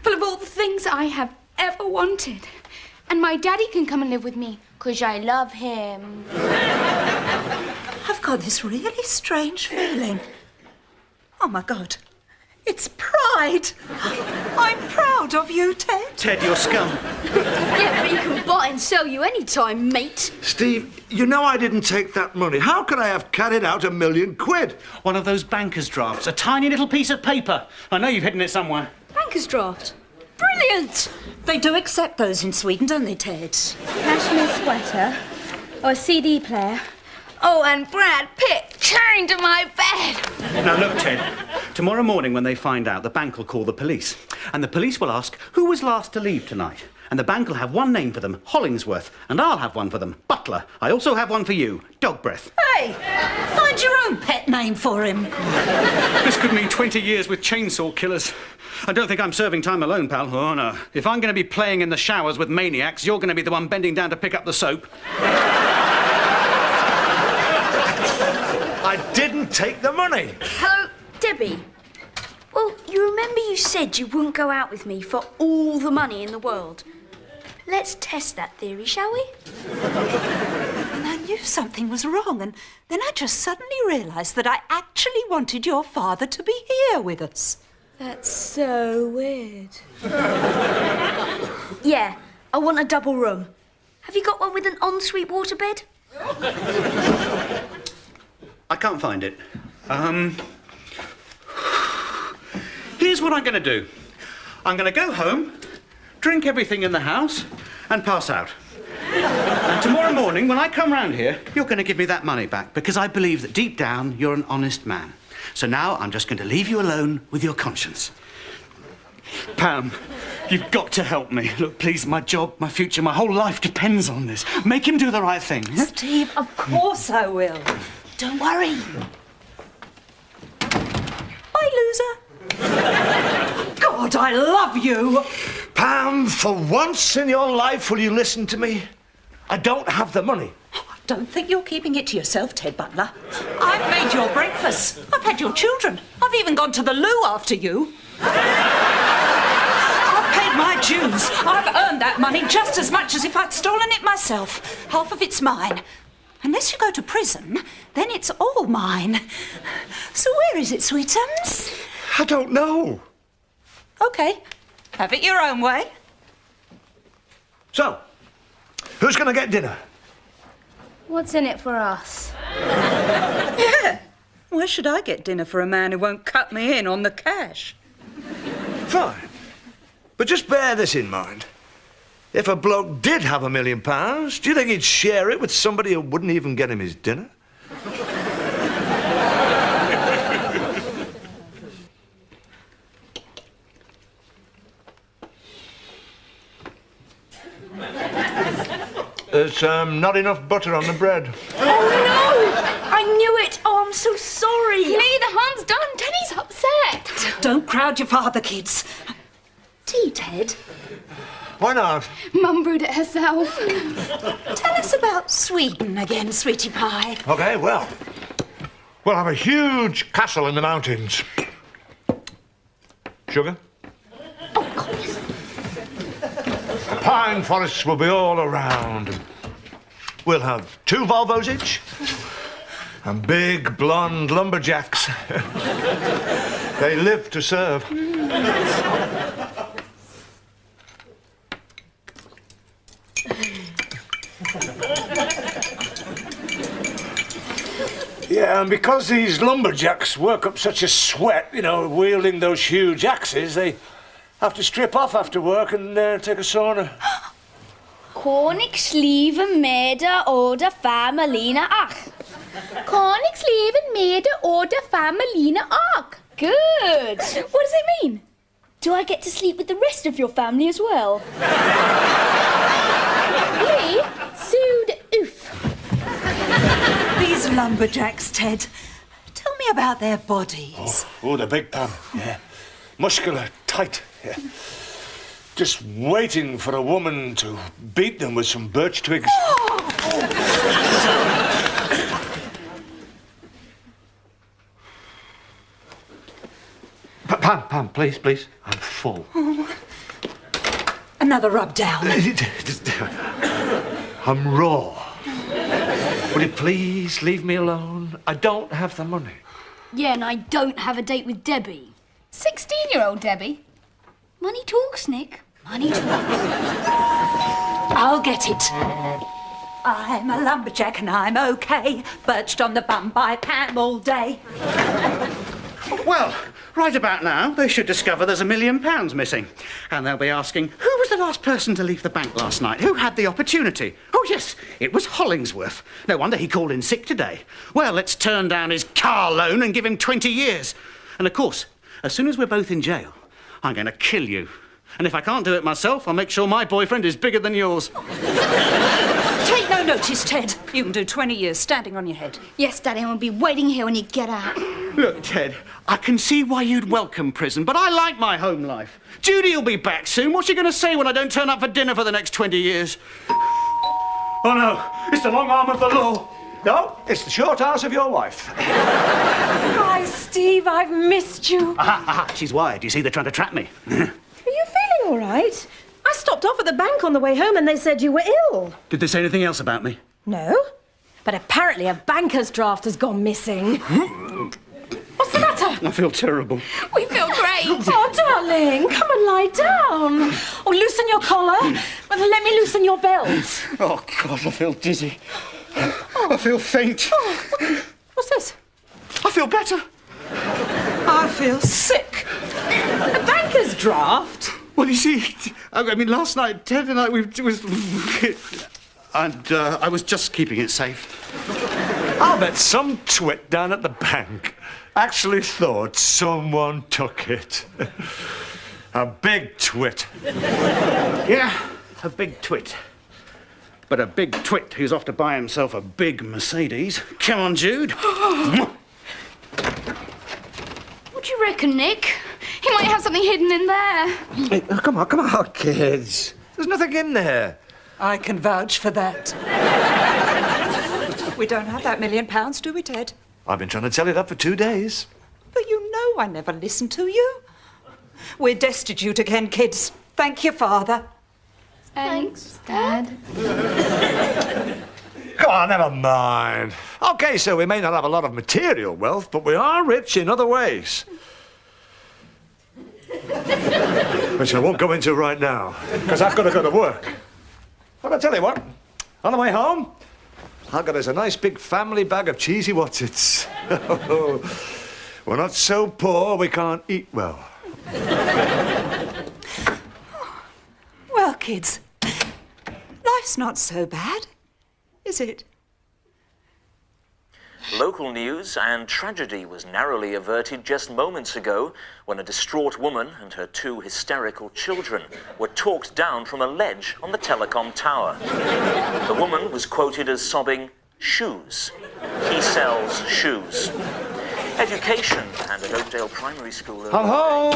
full of all the things I have ever wanted. And my daddy can come and live with me, 'cause I love him. I've got this really strange feeling. Oh, my God. It's pride. I'm proud of you, Ted. Ted, you're scum. Yeah, but you can buy and sell you any time, mate. Steve, you know I didn't take that money. How could I have carried out £1 million? One of those banker's drafts, a tiny little piece of paper. I know you've hidden it somewhere. Banker's draft. Brilliant! They do accept those in Sweden, don't they, Ted? Cashmere sweater, or a CD player. Oh, and Brad Pitt chained to my bed. Now, look, Ted. Tomorrow morning when they find out, the bank will call the police. And the police will ask, who was last to leave tonight? And the bank will have one name for them, Hollingsworth. And I'll have one for them, Butler. I also have one for you, Dog Breath. Hey, find your own pet name for him. This could mean 20 years with chainsaw killers. I don't think I'm serving time alone, pal. Oh, no. If I'm going to be playing in the showers with maniacs, you're going to be the one bending down to pick up the soap. I didn't take the money. Hello, Debbie. Well, you remember you said you wouldn't go out with me for all the money in the world. Let's test that theory, shall we? And I knew something was wrong, and then I just suddenly realised that I actually wanted your father to be here with us. That's so weird. Yeah, I want a double room. Have you got one with an ensuite waterbed? I can't find it. Here's what I'm going to do. I'm going to go home, drink everything in the house, and pass out. And tomorrow morning, when I come round here, you're going to give me that money back, because I believe that deep down, you're an honest man. So now I'm just going to leave you alone with your conscience. Pam, you've got to help me. Look, please, my job, my future, my whole life depends on this. Make him do the right thing. Steve, of course I will. Don't worry. Bye, loser. God, I love you. Pam, for once in your life, will you listen to me? I don't have the money. Don't think you're keeping it to yourself, Ted Butler. I've made your breakfast. I've had your children. I've even gone to the loo after you. I've paid my dues. I've earned that money just as much as if I'd stolen it myself. Half of it's mine. Unless you go to prison, then it's all mine. So where is it, sweetums? I don't know. OK. Have it your own way. So, who's going to get dinner? What's in it for us? Yeah. Why should I get dinner for a man who won't cut me in on the cash? Fine. But just bear this in mind. If a bloke did have £1 million, do you think he'd share it with somebody who wouldn't even get him his dinner? There's not enough butter on the bread. Oh, no! I knew it! Oh, I'm so sorry! Lee, the harm's done. Teddy's upset. Don't crowd your father, kids. Tea, Ted? Why not? Mum brewed it herself. Tell us about Sweden again, sweetie pie. OK, well, we'll have a huge castle in the mountains. Sugar? Oh, God. Pine forests will be all around. We'll have 2 Volvos each. And big, blonde lumberjacks. They live to serve. Yeah, and because these lumberjacks work up such a sweat, you know, wielding those huge axes, they have to strip off after work and take a sauna. Koningslieve mede oder familine ach. Koningsleven mede oder familine ach. Good. What does it mean? Do I get to sleep with the rest of your family as well? Lee, sued oof. These lumberjacks, Ted. Tell me about their bodies. Oh, they're big, Pam. Yeah. Muscular, tight. Yeah. Just waiting for a woman to beat them with some birch twigs. Pam, please, please. I'm full. Oh, Another rub down. I'm raw. Would you please leave me alone? I don't have the money. Yeah, and I don't have a date with Debbie. 16-year-old Debbie. Money talks, Nick. Money talks. I'll get it. I'm a lumberjack and I'm okay. Perched on the bum by Pam all day. Well, right about now, they should discover there's £1 million missing. And they'll be asking, who was the last person to leave the bank last night? Who had the opportunity? Oh, yes, it was Hollingsworth. No wonder he called in sick today. Well, let's turn down his car loan and give him 20 years. And, of course, as soon as we're both in jail, I'm going to kill you. And if I can't do it myself, I'll make sure my boyfriend is bigger than yours. Take no notice, Ted. You can do 20 years standing on your head. Yes, Daddy, and we'll be waiting here when you get out. Look, Ted, I can see why you'd welcome prison, but I like my home life. Judy will be back soon. What's she going to say when I don't turn up for dinner for the next 20 years? Oh, no, it's the long arm of the law. No, it's the short arse of your wife. Hi, Steve, I've missed you. Aha, she's wired. You see, they're trying to trap me. Are you feeling all right? I stopped off at the bank on the way home and they said you were ill. Did they say anything else about me? No, but apparently a banker's draft has gone missing. What's the matter? I feel terrible. We feel great. Oh, darling, come and lie down. Or loosen your collar and let me loosen your belt. Oh, God, I feel dizzy. I feel faint. Oh, what's this? I feel better. I feel sick. A banker's draft? Well, you see, I mean, last night, Ted and I, I was just keeping it safe. I'll bet some twit down at the bank actually thought someone took it. A big twit. Yeah, a big twit. But a big twit who's off to buy himself a big Mercedes. Come on, Jude. What do you reckon, Nick? He might have something hidden in there. Hey, come on, kids. There's nothing in there. I can vouch for that. We don't have that £1 million, do we, Ted? I've been trying to tell you that for 2 days. But you know I never listened to you. We're destitute again, kids. Thank you, Father. Thanks, Dad. Come on, never mind. OK, so we may not have a lot of material wealth, but we are rich in other ways. Which I won't go into right now, because I've got to go to work. But I'll tell you what, on the way home, I've got us a nice big family bag of cheesy whatsits. We're not so poor we can't eat well. Well, kids, life's not so bad, is it? Local news and tragedy was narrowly averted just moments ago when a distraught woman and her 2 hysterical children were talked down from a ledge on the telecom tower. The woman was quoted as sobbing, "Shoes. He sells shoes." Education and at Oakdale Primary School. I'm home.